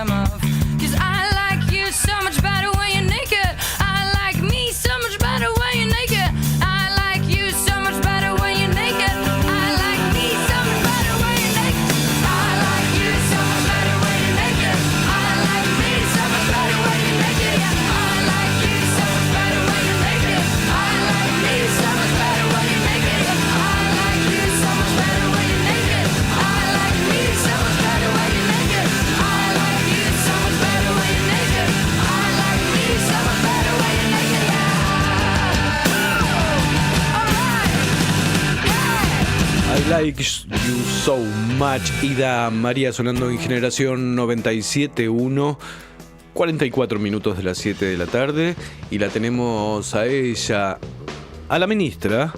them off. 'Cause I like you so much better when you're naked. I like me so much better when you're naked. I like you so much better when you're naked. I like me so much better when you're naked. I like you so much better when you're naked. I like me so much better when you're naked. Yeah, I like you so much better when you're naked. I like me so much better when you're naked. I like you so much better when you're naked. I like me so much better when you're naked. I like you so much better when you're naked. I like me so much better when you're naked. I like you so much. Ida María sonando en Generación 97.1. 44 minutos de las 7 de la tarde. Y la tenemos a ella, a la ministra,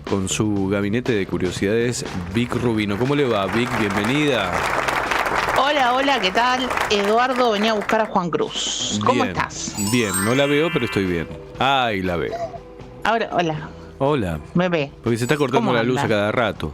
con su gabinete de curiosidades, Vic Rubino. ¿Cómo le va, Vic? Bienvenida. Hola, ¿qué tal? Eduardo venía a buscar a Juan Cruz. ¿Cómo Bien, estás? Bien, no la veo, pero estoy bien. Ay, la veo. Ahora, hola, Hola. me ve. Porque se está cortando ¿Cómo la luz anda? a cada rato.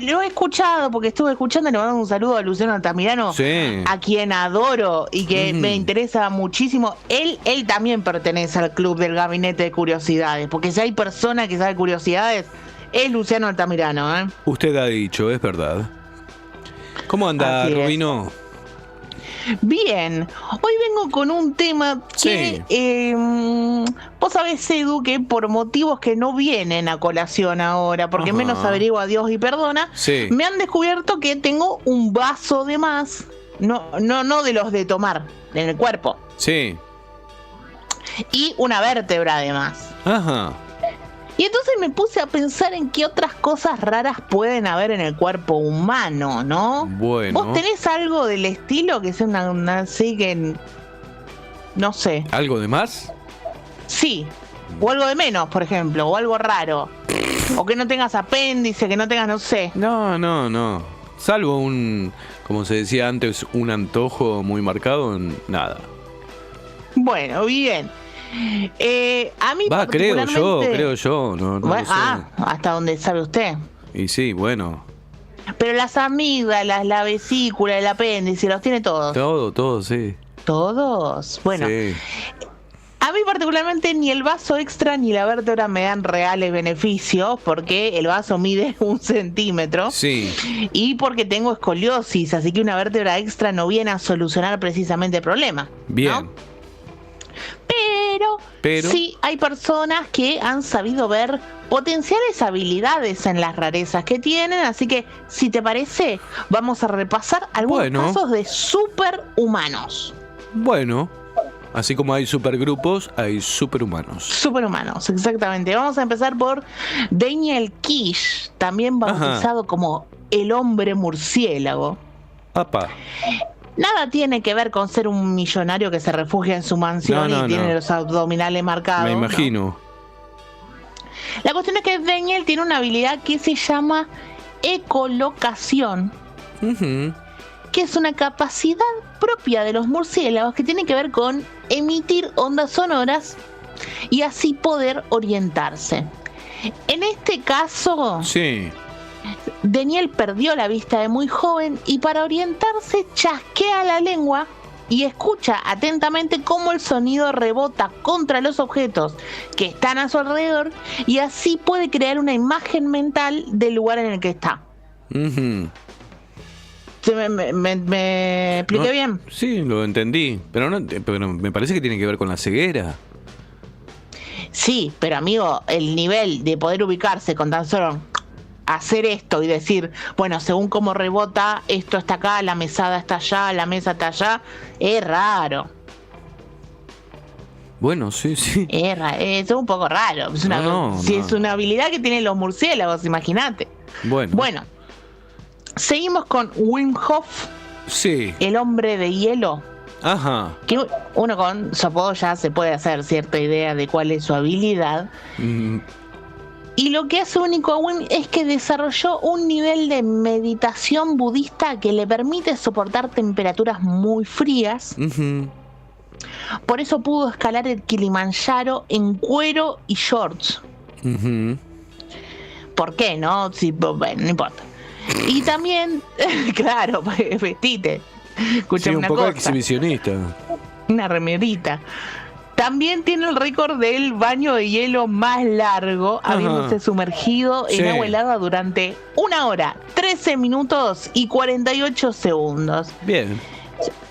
Lo he escuchado porque estuve escuchando. Le mando un saludo a Luciano Altamirano, Sí. a quien adoro y que Ujú. me interesa muchísimo. Él también pertenece al club del gabinete de curiosidades, porque si hay persona que sabe curiosidades, es Luciano Altamirano, ¿eh? Usted ha dicho, es verdad. ¿Cómo anda, Así es. Rubino? Bien, hoy vengo con un tema que vos sabés, Edu, que por motivos que no vienen a colación ahora, porque Ajá. menos averigua Dios y perdona, Sí. me han descubierto que tengo un vaso de más, no de los de tomar, en el cuerpo, Sí. y una vértebra de más. Ajá. Y entonces me puse a pensar en qué otras cosas raras pueden haber en el cuerpo humano, ¿no? Bueno. ¿Vos tenés algo del estilo que sea una así que... no sé. ¿Algo de más? Sí. O algo de menos, por ejemplo. O algo raro. O que no tengas apéndice, que no tengas, no sé. No. Salvo un, como se decía antes, un antojo muy marcado, nada. Bueno, bien. A mí Va, creo particularmente... yo. No Bueno, lo sé. hasta donde sabe usted. Y sí, bueno. Pero las amígdalas, la vesícula, el apéndice, los tiene todos. Todo, sí. ¿Todos? Bueno, Sí. a mí particularmente ni el vaso extra ni la vértebra me dan reales beneficios, porque el vaso mide 1 centímetro Sí. y porque tengo escoliosis, así que una vértebra extra no viene a solucionar precisamente el problema, ¿no? Bien. Pero sí hay personas que han sabido ver potenciales habilidades en las rarezas que tienen, así que si te parece vamos a repasar algunos Bueno. casos de superhumanos. Bueno. Así como hay supergrupos, hay superhumanos. Superhumanos, exactamente. Vamos a empezar por Daniel Kish, también bautizado como el hombre murciélago. Apa. Nada tiene que ver con ser un millonario que se refugia en su mansión No, y tiene no. los abdominales marcados. Me ¿no? imagino. La cuestión es que Daniel tiene una habilidad que se llama ecolocación, Ujú. que es una capacidad propia de los murciélagos que tiene que ver con emitir ondas sonoras y así poder orientarse. En este caso, Sí. Daniel perdió la vista de muy joven y para orientarse chasquea la lengua y escucha atentamente cómo el sonido rebota contra los objetos que están a su alrededor y así puede crear una imagen mental del lugar en el que está. Ujú. ¿Me expliqué No, bien? Sí, lo entendí. Pero me parece que tiene que ver con la ceguera. Sí, pero amigo, el nivel de poder ubicarse con tan solo hacer esto y decir, bueno, según cómo rebota, esto está acá, la mesada está allá, la mesa está allá, es raro. Bueno, sí. Es un poco raro. Es una, No, si no. es una habilidad que tienen los murciélagos, imagínate. Bueno, seguimos con Wim Hof, Sí. el hombre de hielo. Ajá. Que uno con su apodo ya se puede hacer cierta idea de cuál es su habilidad. Mm, Y lo que hace único a Wim es que desarrolló un nivel de meditación budista que le permite soportar temperaturas muy frías. ujú. Por eso pudo escalar el Kilimanjaro en cuero y shorts. Ujú. ¿Por qué, no? Sí, bueno, no importa. Y también, claro, vestite. Sí, Escúchame un una poco cosa. exhibicionista. Una remerita. También tiene el récord del baño de hielo más largo, Ajá. habiéndose sumergido en Sí. agua helada durante 1 hora, 13 minutos y 48 segundos. Bien.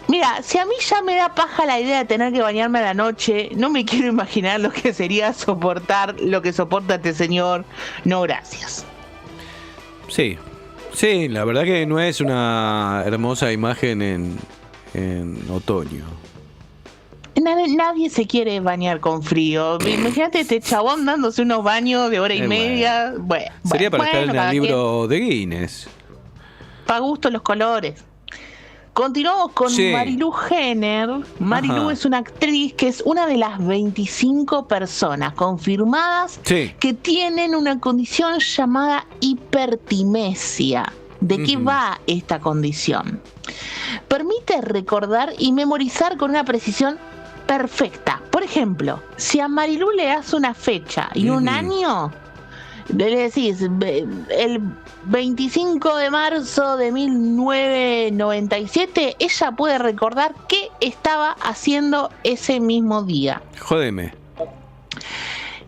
Mira, si a mí ya me da paja la idea de tener que bañarme a la noche, no me quiero imaginar lo que sería soportar lo que soporta este señor. No, gracias. Sí. Sí, la verdad que no es una hermosa imagen en otoño. Nadie se quiere bañar con frío. Imagínate este chabón dándose unos baños de hora y Bueno. media. Bueno, Sería para estar en cada el libro de Guinness. para gusto los colores. Continuamos con Sí. Marilu Henner. Marilu Ajá. es una actriz que es una de las 25 personas confirmadas Sí. que tienen una condición llamada hipertimesia. ¿De qué Ujú. va esta condición? Permite recordar y memorizar con una precisión perfecta. Por ejemplo, si a Marilu le das una fecha y un Ujú. año, le decís el 25 de marzo de 1997, ella puede recordar qué estaba haciendo ese mismo día. Jódeme.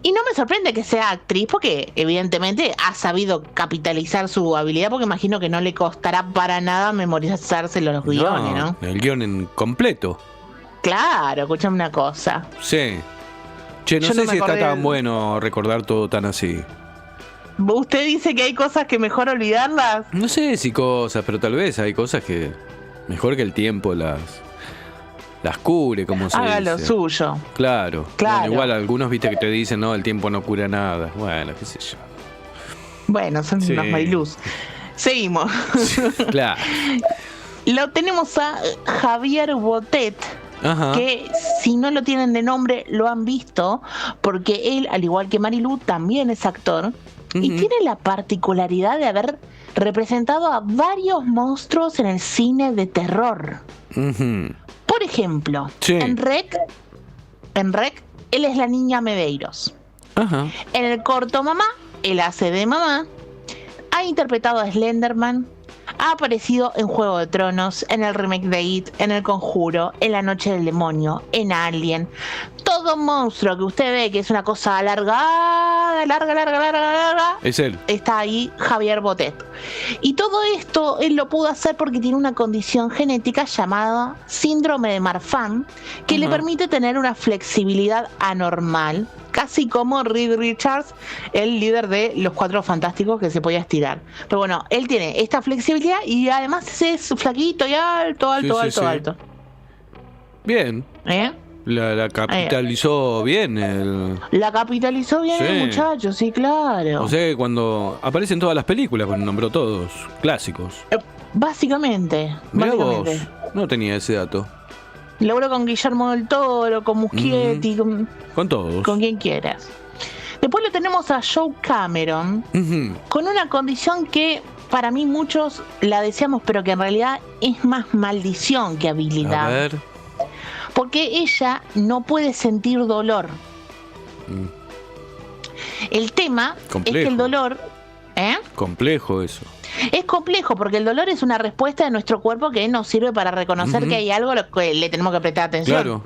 Y no me sorprende que sea actriz, porque evidentemente ha sabido capitalizar su habilidad, porque imagino que no le costará para nada memorizarse los guiones, ¿no? El guión en completo. Claro, escúchame una cosa. Sí. Che, no Yo sé no me si está acordé tan del- bueno recordar todo tan así. ¿Usted dice que hay cosas que mejor olvidarlas? No sé si cosas, pero tal vez hay cosas que mejor que el tiempo las cubre, como se Haga dice. lo suyo. Claro. Claro. Bueno, igual algunos viste que te dicen, no, el tiempo no cura nada. Bueno, qué sé yo. Bueno, son Sí. unos mariluz. Seguimos. Claro. Lo tenemos a Javier Botet, Ajá. que si no lo tienen de nombre lo han visto, porque él, al igual que Marilu, también es actor y Ujú. tiene la particularidad de haber representado a varios monstruos en el cine de terror. Ujú. Por ejemplo, Sí. en Rec, él es la niña Medeiros. Ajá. En el corto Mamá, él hace de mamá. Ha interpretado a Slenderman. Ha aparecido en Juego de Tronos, en el remake de It, en El Conjuro, en La Noche del Demonio, en Alien. Todo monstruo que usted ve que es una cosa alargada, larga, Es él. está ahí Javier Botet. Y todo esto él lo pudo hacer porque tiene una condición genética llamada síndrome de Marfan, que le Ajá. permite tener una flexibilidad anormal, casi como Reed Richards, el líder de los Cuatro Fantásticos, que se podía estirar. Pero bueno, él tiene esta flexibilidad y además es flaquito y alto. Bien. ¿Eh? La capitalizó bien. La capitalizó bien Sí. el muchacho, sí, claro. O sea que cuando aparecen todas las películas, pues nombró todos clásicos. Básicamente. Mirá vos, no tenía ese dato. Logró con Guillermo del Toro, con Muschietti, Con todos. con quien quieras. Después lo tenemos a Joe Cameron, Ujú. con una condición que para mí muchos la deseamos, pero que en realidad es más maldición que A habilidad. ver. Porque ella no puede sentir dolor. Mm, El tema es Complejo. que el dolor... Complejo eso. Es complejo porque el dolor es una respuesta de nuestro cuerpo que nos sirve para reconocer Ujú. que hay algo a lo que le tenemos que prestar atención. Claro.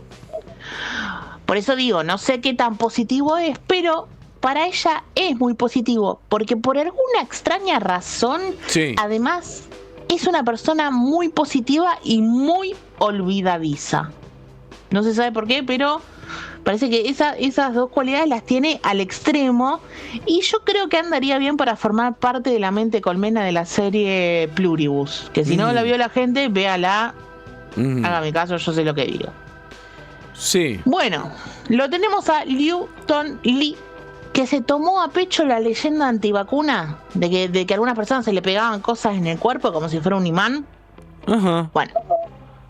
Por eso digo, no sé qué tan positivo es, pero para ella es muy positivo, porque por alguna extraña razón, Sí. además, es una persona muy positiva y muy olvidadiza. No se sabe por qué, pero parece que esas dos cualidades las tiene al extremo, y yo creo que andaría bien para formar parte de la mente colmena de la serie Pluribus, que si no la vio la gente, véala, Ujú. hágame caso, yo sé lo que digo. Sí. Bueno, lo tenemos a Liu Ton Lee, que se tomó a pecho la leyenda antivacuna de que a algunas personas se le pegaban cosas en el cuerpo como si fuera un imán. Ajá. Bueno,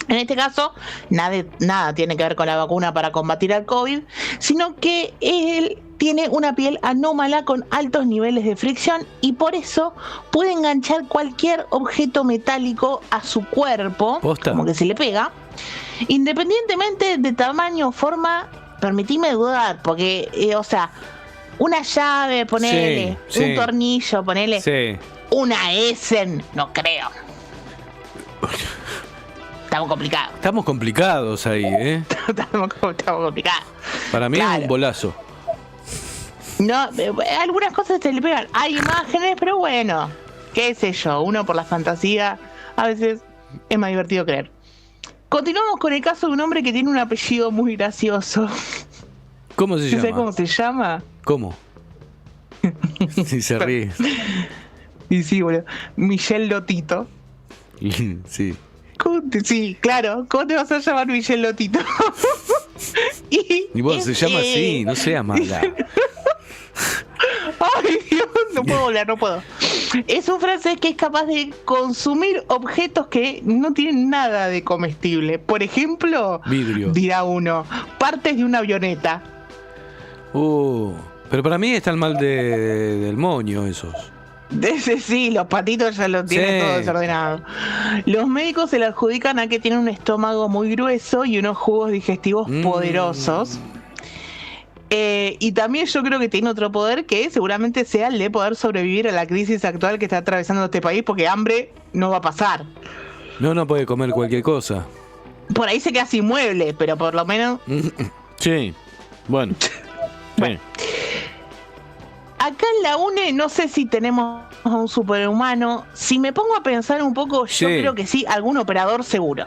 en este caso, nada tiene que ver con la vacuna para combatir al COVID, sino que él tiene una piel anómala con altos niveles de fricción y por eso puede enganchar cualquier objeto metálico a su cuerpo, ¿Posta? como que se le pega, independientemente de tamaño o forma. Permitime dudar, porque, o sea, una llave, ponele, Sí, un sí. tornillo, ponele, Sí. una Essen, no creo. estamos complicados. Estamos complicados ahí, ¿eh? estamos complicados. Para mí es Claro. un bolazo. No, algunas cosas se le pegan. Hay imágenes, pero bueno, qué sé yo, uno por la fantasía, a veces es más divertido creer. Continuamos con el caso de un hombre que tiene un apellido muy gracioso. ¿Cómo se ¿Sabes llama? cómo se llama? ¿Cómo? Si se ríe. Y sí, boludo. Michel Lotito. Sí. Sí, claro. ¿Cómo te vas a llamar Michel Lotito? Y vos, se llama así, no seas mala. Ay, Dios, no puedo hablar, no puedo. Es un francés que es capaz de consumir objetos que no tienen nada de comestible. Por ejemplo, Vidrio. dirá uno, partes de una avioneta. Pero para mí está el mal del moño esos. De ese sí, los patitos ya lo tienen Sí. todo desordenado. Los médicos se le adjudican a que tiene un estómago muy grueso y unos jugos digestivos poderosos. Y también yo creo que tiene otro poder que seguramente sea el de poder sobrevivir a la crisis actual que está atravesando este país, porque hambre no va a pasar. No puede comer cualquier cosa. Por ahí se queda sin mueble, pero por lo menos... Sí. Bueno. Bueno. Acá en la UNE no sé si tenemos a un superhumano. Si me pongo a pensar un poco, yo Sí. creo que sí, algún operador seguro.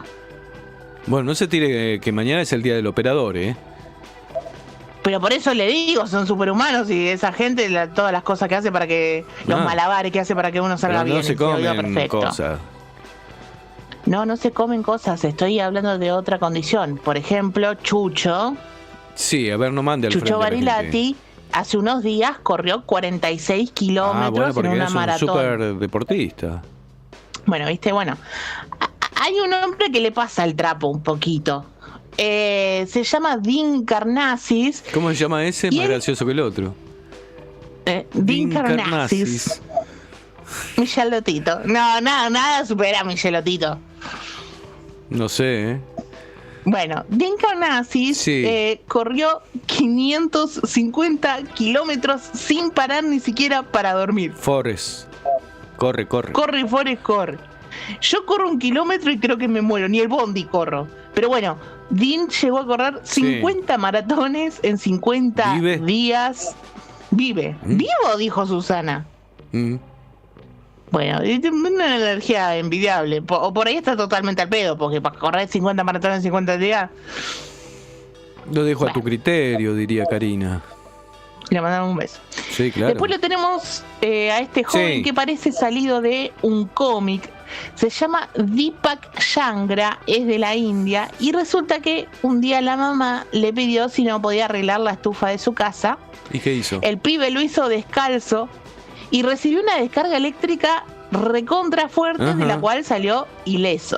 Bueno, no se tire que mañana es el día del operador, ¿eh? Pero por eso le digo, son superhumanos y esa gente, todas las cosas que hace para que... Los malabares que hace para que uno salga Pero bien. no se oiga, comen perfecto. cosas. No se comen cosas. Estoy hablando de otra condición. Por ejemplo, Chucho Sí, a ver, no mande al frente Chucho a la gente. Barilati, hace unos días corrió 46 kilómetros Bueno, porque en una es un maratón. súper deportista. Bueno, viste, bueno. Hay un hombre que le pasa el trapo un poquito. Se llama Dean Karnazes. ¿Cómo se llama ese? ¿Y Más él? gracioso que el otro. Dean Karnazes. Michelotito. No, nada supera a Michelotito. No sé, ¿eh? Bueno, Dean Karnazes Sí. corrió 550 kilómetros sin parar ni siquiera para dormir. Forrest. Corre. Corre, Forrest, corre. Yo corro 1 kilómetro y creo que me muero, ni el bondi corro. Pero bueno, Dean llegó a correr 50 maratones en 50 ¿Vive? días. Vive. ¿Vivo? Dijo Susana. Bueno, una energía envidiable. O por ahí está totalmente al pedo, porque para correr 50 maratones en 50 días, Lo dejo a tu criterio, diría Karina. le mandamos un beso. Sí, claro. Después lo tenemos a este joven Sí. que parece salido de un cómic. Se llama Deepak Changra, es de la India. Y resulta que un día la mamá le pidió si no podía arreglar la estufa de su casa. ¿Y qué hizo? El pibe lo hizo descalzo y recibió una descarga eléctrica recontra fuerte, Ajá. de la cual salió ileso.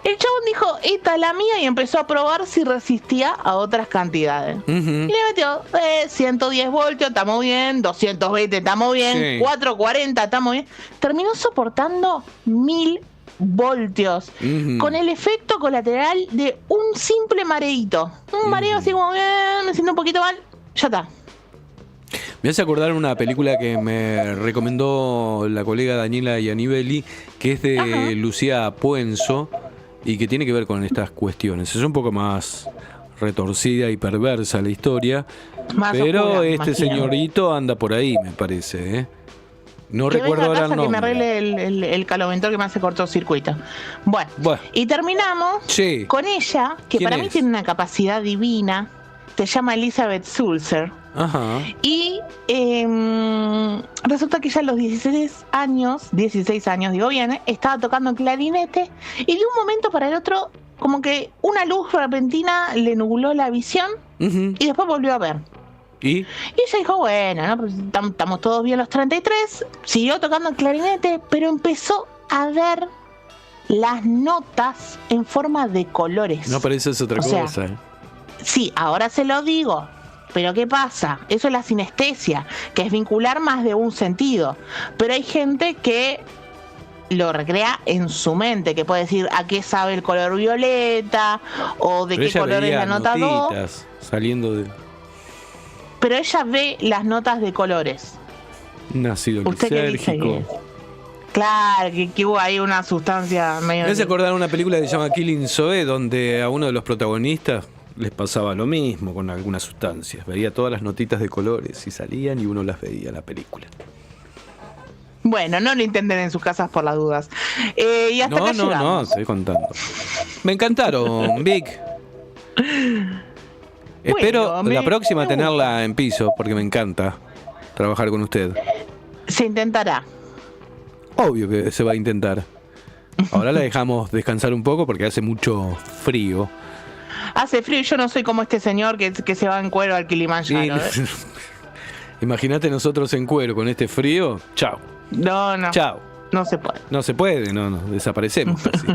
El chabón dijo, esta es la mía, y empezó a probar si resistía a otras cantidades. Ujú. Y le metió 110 voltios, estamos bien, 220, estamos bien, Sí. 440, estamos bien. Terminó soportando 1000 voltios, Ujú. con el efecto colateral de un simple mareíto. Un mareo así como, me siento un poquito mal, ya está. Me hace acordar una película que me recomendó la colega Daniela Iannibelli, que es de Ajá. Lucía Puenzo y que tiene que ver con estas cuestiones. Es un poco más retorcida y perversa la historia, Más pero oscura, este imagino. señorito anda por ahí, me parece, ¿eh? No Que recuerdo venga a ahora casa el que me nombre. arregle el caloventor que me hace cortocircuito. Bueno, y terminamos Sí. con ella, que ¿Quién para mí es? tiene una capacidad divina. Se llama Elizabeth Sulzer. Ajá. Y resulta que ella a los 16 años, digo bien, estaba tocando clarinete y de un momento para el otro, como que una luz repentina le nubló la visión Ujú. y después volvió a ver. ¿Y? Y ella dijo, bueno, ¿no? Pues estamos todos bien los 33, siguió tocando el clarinete, pero empezó a ver las notas en forma de colores. No parece es otra O sea, cosa, ¿eh? Sí, ahora se lo digo. Pero ¿qué pasa? Eso es la sinestesia, que es vincular más de un sentido. Pero hay gente que lo recrea en su mente, que puede decir a qué sabe el color violeta o de Pero qué ella color es veía la nota do. notitas saliendo de Pero ella ve las notas de colores. un ácido ¿Usted qué dice lisérgico. que Claro, que hubo ahí una sustancia medio... Me hace acordar una película que se llama Killing Zoe, donde a uno de los protagonistas les pasaba lo mismo con algunas sustancias. Veía todas las notitas de colores y salían y uno las veía en la película. Bueno, no lo intenten en sus casas por las dudas. Y hasta acá No, llegamos. estoy contando. Me encantaron, Vic. Espero la próxima tenerla en piso, porque me encanta trabajar con usted. Se intentará. Obvio que se va a intentar. Ahora la dejamos descansar un poco porque hace mucho frío. Hace frío y yo no soy como este señor que se va en cuero al Kilimanjaro. Imagínate nosotros en cuero con este frío. Chao. No. Chao. No se puede. No se puede, no, desaparecemos casi.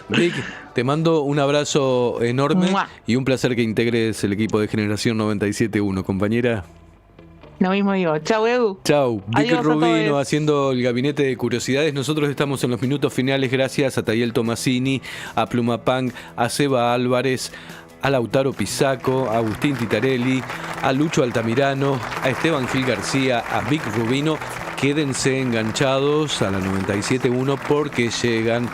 Vic, te mando un abrazo enorme. ¡Mua! Y un placer que integres el equipo de Generación 97.1, compañera. Lo mismo digo. Chau, Edu. Chau, Vic Adiós a Rubino todos. haciendo el gabinete de curiosidades. Nosotros estamos en los minutos finales gracias a Tayel Tomasini, a Pluma Punk, a Seba Álvarez, a Lautaro Pisaco, a Agustín Titarelli, a Lucho Altamirano, a Esteban Gil García, a Vic Rubino. Quédense enganchados a la 97.1 porque llegan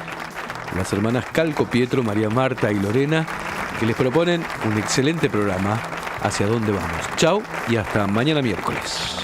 las hermanas Calco Pietro, María Marta y Lorena, que les proponen un excelente programa. ¿Hacia dónde vamos? Chau y hasta mañana miércoles.